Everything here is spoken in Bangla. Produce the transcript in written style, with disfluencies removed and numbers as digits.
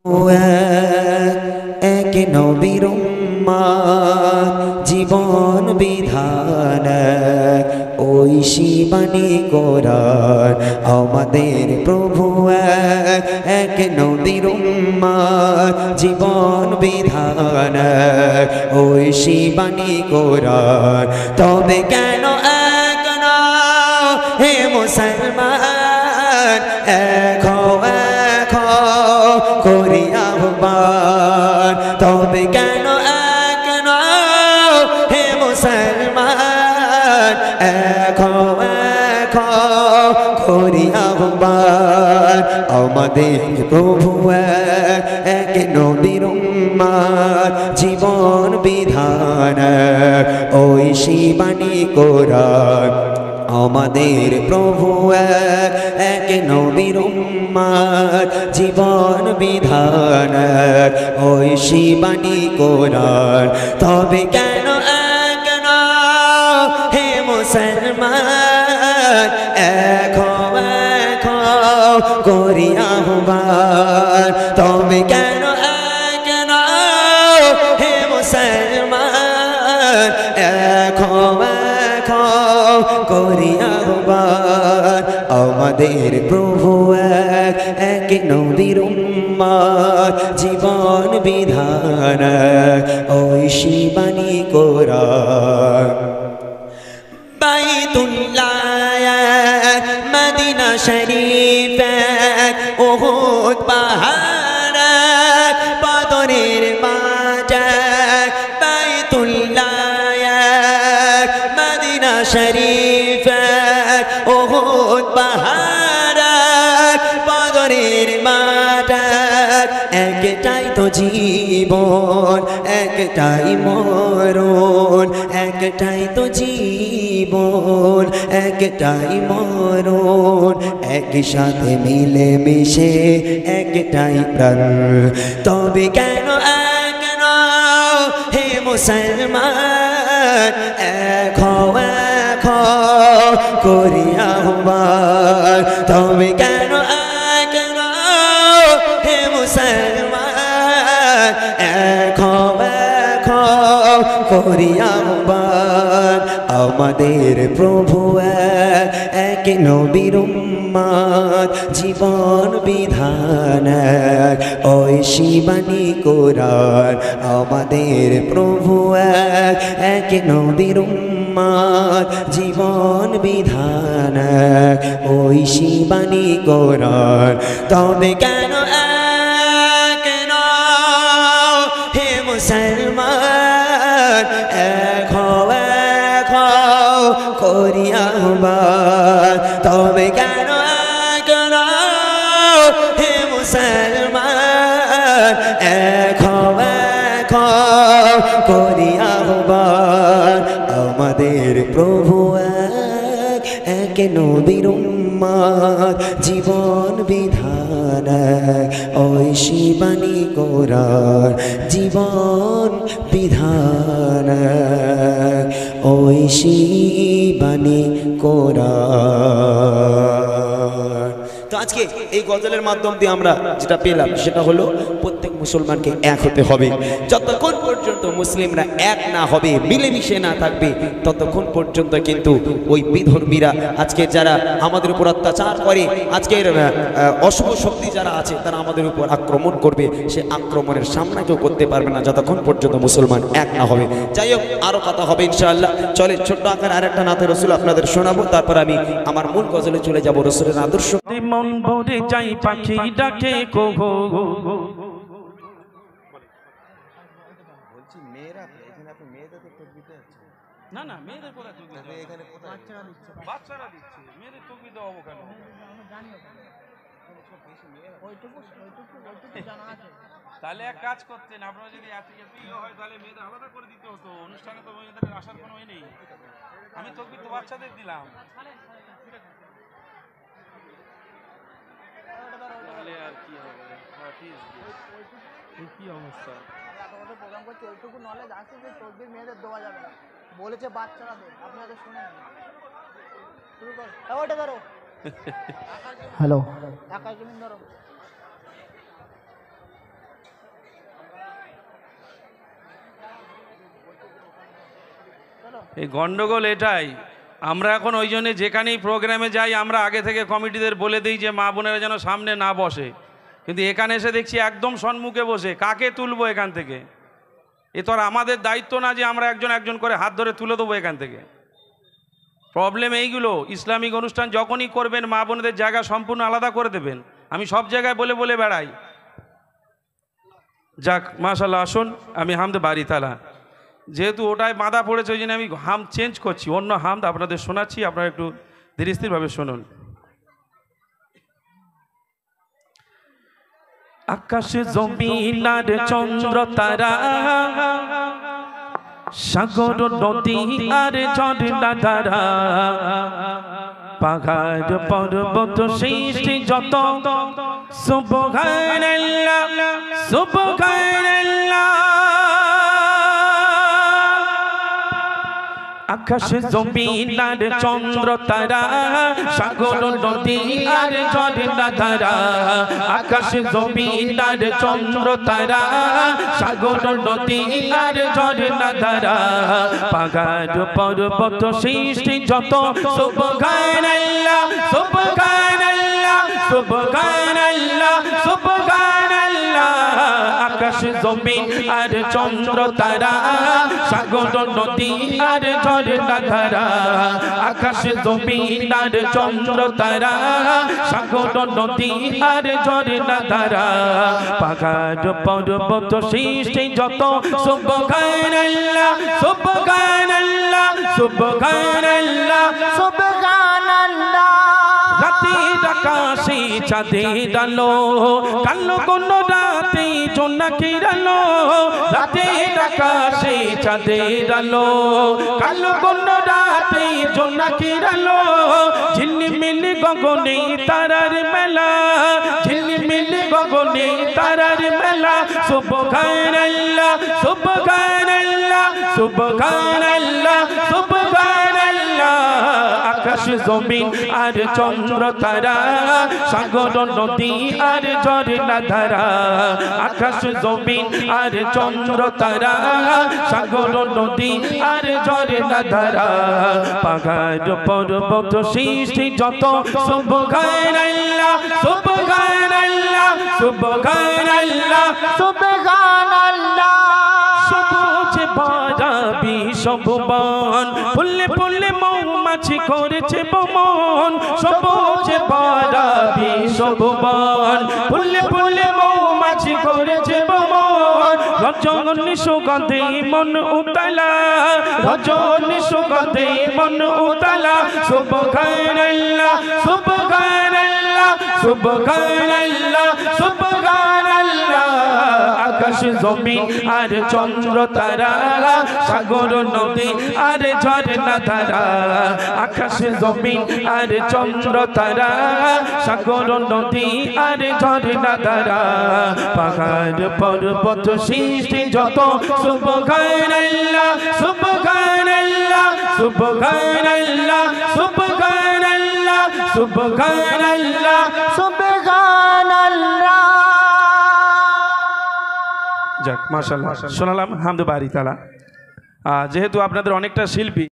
এক নবীর উম্মত জীবন বিধান ঐশী বাণী কোরআন আমাদের প্রভু এক নবীর উম্মত জীবন বিধান ঐশী বাণী কোরআন তবে কেন এক না হে মুসলমান এক করি আহ্বান তবে কেন এক না হে মুসলমান এক করি আহ্বান আমাদের প্রভু এক নবীর উম্মত জীবন বিধান ঐশী বাণী কোরআন আমাদের প্রভু এক নবীর উম্মত জীবন বিধান ঐশী বাণী কোরআন তবে কেন এক না হে মুসলমান এক করি আহ্বান তবে কেন এক না হে মুসলমান এক করি আহ্বান আমাদের প্রভু এক নবীর উম্মত জীবন বিধান ঐশী বাণী কোরআন বাইতুল্লাহ মদিনা শরীফ উহুদ পাহাড় বদরের মাঝে বাইতুল্লাহ মদিনা শরীফ উহুদ পাহাড় বদরের মাঝে একটাই তো জীবন একটাই মরণ একটাই তো জীবন একটাই মরণ একসাথে মিলে মিশে একটাই প্রাণ তবে কেন এক না হে মুসলমান এক করি আহ্বান তবে কেন এক না হে মুসলমান এক করি আহ্বান আমাদের প্রভু এক নবীর উম্মত জীবন বিধান ঐশী বাণী কোরআন আমাদের প্রভু এক নবীর উম্মত জীবন বিধান ঐশী বাণী কোরআন তবে কেন এক না হে মুসলমান এক করি আহ্বান তবে কেন এক না হে মুসলমান এক করি আহ্বান আমাদের প্রভু এক নবীর উম্মত জীবন বিধান ঐশী বাণী কোরআন জীবন বিধান ঐশী বাণী কোরআন। তো আজকে এই গজলের মাধ্যম দিয়ে আমরা যেটা পেলাম সেটা হলো প্রত্যেক মুসলমানকে এক হতে হবে। যতক্ষণ পর্যন্ত মুসলিমরা এক না হবে মিলেমিশে না থাকবে ততক্ষণ পর্যন্ত কিন্তু ওই বিধর্মীরা আজকে যারা আমাদের উপর অত্যাচার করে আজকের অশুভ শক্তি যারা আছে তারা আমাদের উপর আক্রমণ করবে সে আক্রমণের সামনা কেউ করতে পারবে না যতক্ষণ পর্যন্ত মুসলমান এক না হবে। যাই হোক আরো কথা হবে ইনশাআল্লাহ। চলে ছোট্ট আকার আরেকটা নাতে রসুল আপনাদের শোনাবো তারপর আমি আমার মূল গজলে চলে যাব। রসুলের আদর্শ মন ভরে যাই পাখি ডাকে কোহো বলছি মেয়েরা এখানে আপনি মেয়েদের তকবির দিতে না না মেয়েদের কোথায় তকবির তবে এখানে কোথায় বাচ্চারা দিচ্ছে মেয়েদের তকবির দেওয়া কেন ওইটুকু জানা আছে। তাহলে এক কাজ করতেন আপনারা যদি এত প্রিয় হয় তাহলে মেয়েদের আলাদা করে দিতে হতো অনুষ্ঠানে তো মেয়েদের আসার কোনো এ নেই আমি তকবির তো বাচ্চাদের দিলাম তাহলে আর কি হবে কি অবস্থা প্রোগ্রাম করছে ওইটুকু নলেজ আছে যে তকবির মেয়েদের দেওয়া যাবে না বলেছে বাচ্চারা দেয় আপনি হয়তো শুনেন শুরু করো ওইটা ধরো হ্যালো আকাশ জমিন ধরো এই গন্ডগোল এটাই, আমরা এখন ওই জন্যে যেখানেই প্রোগ্রামে যাই আমরা আগে থেকে কমিটিদের বলে দিই যে মা বোনেরা যেন সামনে না বসে, কিন্তু এখানে এসে দেখছি একদম সম্মুখে বসে। কাকে তুলবো এখান থেকে? এ তো আর আমাদের দায়িত্ব না যে আমরা একজন একজন করে হাত ধরে তুলে দেবো এখান থেকে। প্রবলেম এইগুলো। ইসলামিক অনুষ্ঠান যখনই করবেন মা বোনদের জায়গা সম্পূর্ণ আলাদা করে দেবেন। আমি সব জায়গায় বলে বলে বেড়াই। যাক মাশাআল্লাহ, আসুন আমি হামদ বাড়ি তালা, যেহেতু ওটায় বাঁধা পড়েছে ওই জন্য আমি হাম চেঞ্জ করছি, অন্য হামদ আপনাদের শোনাচ্ছি, আপনারা একটু ধীরে স্থিরভাবে শুনুন। আকাশ জমিন আর চন্দ্র তারা, সাগর নদী আর ঝর্ণা ধারা, পাহাড় পর্বত সৃষ্টি যত, সুবহানাল্লাহ সুবহানাল্লাহ। আকাশ জমিন আর চন্দ্র তারা, সাগর নদী আর ঝর্ণা ধারা, আকাশ জমিন আর চন্দ্র তারা, সাগর নদী আর ঝর্ণা ধারা, পাহাড় পর্বত সৃষ্টি যত, সুবহানাল্লাহ সুবহানাল্লাহ সুবহানাল্লাহ সুবহানাল্লাহ। আকাশ জমিন আর চন্দ্র তারা, সাগর নদী আর ঝর্ণা ধারা, আকাশ জমিন আর চন্দ্র তারা, সাগর নদী আর ঝর্ণা ধারা, পাহাড় পর্বত সৃষ্টি যত, সুবহানাল্লাহ সুবহানাল্লাহ সুবহানাল্লাহ সুবহানাল্লাহ। রাতের আকাশে চাঁদের আলো, কালো কোন রাতে জোনাকির আলো, রাতের আকাশে চাঁদের আলো, কালো কোন রাতে জোনাকির আলো, ঝিলমিল গগনে তারার মেলা, ঝিলমিল গগনে তারার মেলা, সুবহানাল্লাহ সুবহানাল্লাহ সুবহানাল্লাহ সুবহানাল্লাহ। আকাশ জমিন আর চন্দ্র তারা, সাগর নদী আর ঝর্ণা ধারা, আকাশ জমিন আর চন্দ্র তারা, সাগর নদী আর ঝর্ণা ধারা, পাহাড় পর্বত সৃষ্টি যত, সুবহানাল্লাহ সুবহানাল্লাহ সুবহানাল্লাহ সুবহানাল্লাহ। সবুজ ভরা বিশ্বভুবন, ফুলে ফুলে মৌমাছি করেছে বমন, সবুজ ভরা বিশ্বভুবন, ফুলে ফুলে মৌমাছি করেছে বমন, রজনী সুগন্ধে মন উতলা, রজনী সুগন্ধে মন উতলা, সুবহানাল্লাহ সুবহানাল্লাহ সুবহানাল্লাহ সুবহানাল্লাহ। আকাশ জমিন আর চন্দ্র তারা, সাগর নদী আর ঝর্ণা ধারা, আকাশ জমিন আর চন্দ্র তারা, সাগর নদী আর ঝর্ণা ধারা, পাহাড় পর্বত সৃষ্টি যত, সুবহানাল্লাহ সুবহানাল্লাহ সুবহানাল্লাহ সুবহানাল্লাহ সুবহানাল্লাহ সুবহানাল্লাহ। যাক মাশাআল্লাহ, শোনালাম হামদ বাড়ি তালা। যেহেতু আপনাদের অনেকটা শিল্পী